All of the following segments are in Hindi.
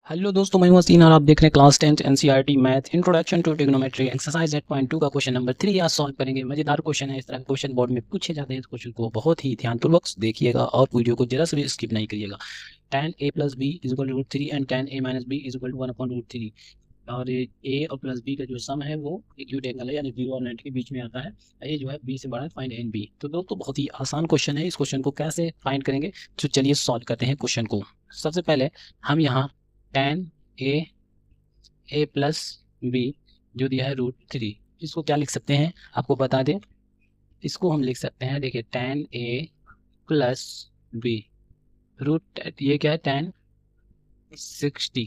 हेलो दोस्तों, मैं हूं हसीन और आप देख रहे हैं class 10 NCERT math introduction to trigonometry exercise 8.2 का क्वेश्चन नंबर 3 आज सॉल्व करेंगे। मजेदार क्वेश्चन है। इस तरह के क्वेश्चन बोर्ड में पूछे जाते हैं। इस क्वेश्चन को बहुत ही ध्यानपूर्वक देखिएगा और वीडियो को जरा से भी स्किप नहीं करिएगा। tan a plus B is equal to √3 and tan a minus B is equal to 1/√3 और a और प्लस बी का जो सम है वो एक्यूट एंगल है, यानी 0 और 90 के बीच में आता है। ये जो है b से बड़ा है, फाइंड एंड b। तो दोस्तों बहुत ही आसान क्वेश्चन है। इस क्वेश्चन को कैसे फाइंड करेंगे, तो चलिए सॉल्व करते हैं क्वेश्चन को। सबसे पहले हम यहाँ tan a प्लस बी जो दिया है √3, इसको क्या लिख सकते हैं आपको बता दें। इसको हम लिख सकते हैं, देखिए tan a plus B root, ये क्या है tan 60,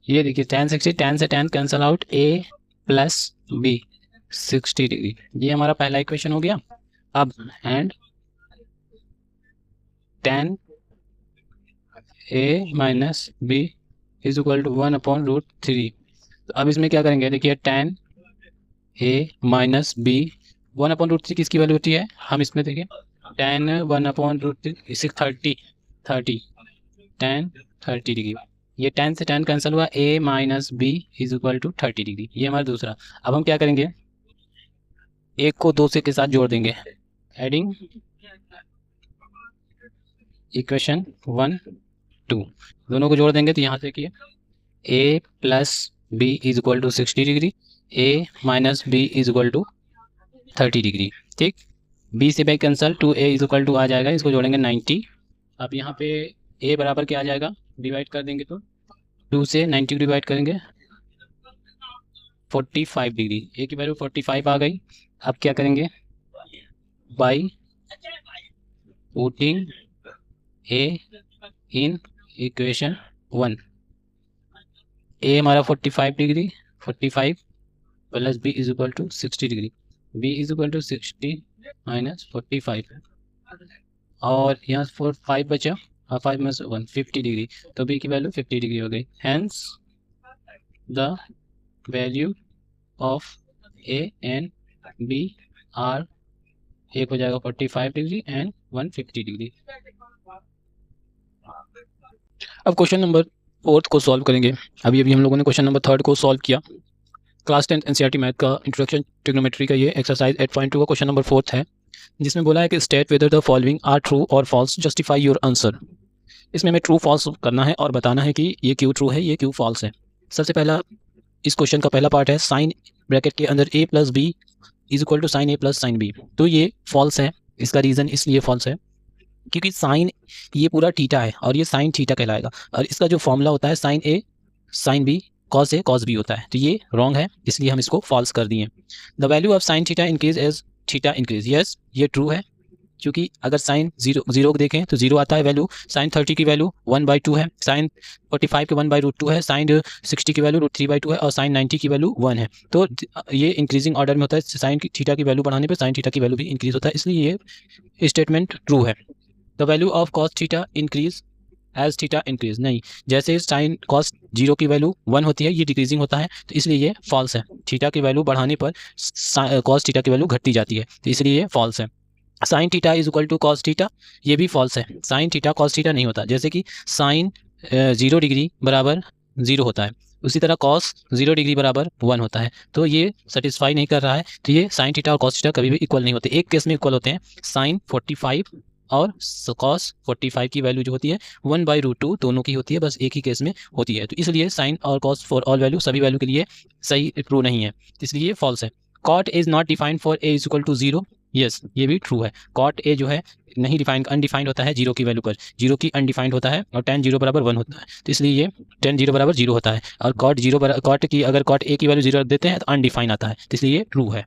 ये देखिए tan 60, tan से tan cancel out, a plus B 60 degree. ये हमारा पहला इक्वेशन हो गया। अब and tan a minus B is equal to 1/√3। तो अब इसमें क्या करेंगे, देखिए tan a माइनस बी 1/√3 किसकी वैल्यू होती है, हम इसमें देखिए tan 1/√3 इसे 30 tan 30 डिग्री। ये tan से tan कैंसिल हुआ, a minus B is equal to 30 degree. ये हमारा दूसरा। अब हम क्या करेंगे, एक को दो से के साथ जोड़ देंगे, एडिंग इक्वेशन 1 2, दोनों को जोड़ देंगे तो यहाँ से देखिए a plus B is equal to 60 degree, a minus B is equal to 30 degree. ठीक, b से by cancel, 2a is equal to आ जाएगा, इसको जोड़ेंगे 90। अब यहाँ पे a बराबर क्या आ जाएगा, डिवाइड कर देंगे तो 2 से 90 को डिवाइड करेंगे 45 डिग्री, a की वैल्यू 45 आ गई। अब क्या करेंगे, by putting a in equation 1, a हमारा 45 degree, 45 plus b is equal to 60 degree, b is equal to 60 minus 45 और यहाँ 5 बचा और 5 में 1 50 डिग्री, तो b की वैल्यू 50 डिग्री हो गई। Hence the value of a and b are, एक हो जाएगा 45 डिग्री एंड 150 डिग्री। अब क्वेश्चन नंबर 4 को सॉल्व करेंगे। अभी हम लोगों ने क्वेश्चन नंबर 3 को सॉल्व किया। क्लास 10 एनसीईआरटी मैथ का इंट्रोडक्शन ट्रिग्नोमेट्री का ये एक्सरसाइज 8.2 का क्वेश्चन नंबर 4 है, जिसमें बोला है कि state whether the following are true और फॉल्स, जस्टिफाई योर आंसर। इसमें हमें ट्रू फॉल्स करना है और बताना है कि ये क्यों ट्रू है, ये क्यों फॉल्स है। सबसे पहला इस क्वेश्चन का पहला पार्ट है साइन ब्रैकेट के अंदर a plus B is equal to sine a plus sine B. तो ये फॉल्स है। इसका रीज़न इसलिए फॉल्स है क्योंकि साइन ये पूरा थीटा है और ये साइन थीटा कहलाएगा, और इसका जो फॉर्मूला होता है sine a sine b cos a cos b होता है। तो ये रॉन्ग है, इसलिए हम इसको फॉल्स कर दिए। The value of sine theta increase as theta increase, yes ये ट्रू है, क्योंकि अगर साइन जीरो को देखें तो 0 आता है वैल्यू। साइन 30 की वैल्यू 1/2 है, साइन 45 की 1/√2 है, साइन 60 की वैल्यू √3/2 है और साइन 90 की वैल्यू 1 है। तो ये इंक्रीजिंग ऑर्डर में होता है। साइन थीटा की वैल्यू बढ़ाने पे साइन थीटा की वैल्यू भी इंक्रीज होता है, इसलिए ये स्टेटमेंट ट्रू है। The value of cos theta increase as theta increase, नहीं, जैसे साइन कॉस 0 की वैल्यू 1 होती है, ये डिक्रीजिंग होता है, तो इसलिए ये फॉल्स है। थीटा की वैल्यू बढ़ाने पर कॉस थीटा की वैल्यू घटती जाती है, तो इसलिए ये फॉल्स है। Sine theta is equal to cos theta, ये भी फॉल्स है। साइन थीटा कॉस थीटा नहीं होता, जैसे कि साइन 0 डिग्री बराबर 0 होता है, उसी तरह कॉस 0 डिग्री बराबर 1 होता है। तो ये सेटिस्फाई नहीं कर रहा है। तो ये साइन थीटा और कॉस थीटा कभी भी इक्वल नहीं होते। एक केस में इक्वल होते हैं, साइन 45 और कॉस 45 की वैल्यू जो होती है 1/√2 दोनों की होती है, बस एक ही केस में होती है। तो इसलिए साइन और कॉस फॉर ऑल वैल्यू, सभी वैल्यू के लिए सही ट्रू नहीं है, इसलिए फॉल्स है। Cot is not defined for a is equal to 0, yes ये भी ट्रू है। कॉट ए जो है नहीं डिफाइंड, अनडिफाइंड होता है 0 की वैल्यू पर, 0 की अनडिफाइंड होता है और tan 0 बराबर 1 होता है, तो इसलिए ये tan 0 बराबर 0 होता है। और कॉट की अगर कॉट ए की वैल्यू 0 रख देते हैं तो अनडिफाइंड आता है, तो इसलिए ये ट्रू है।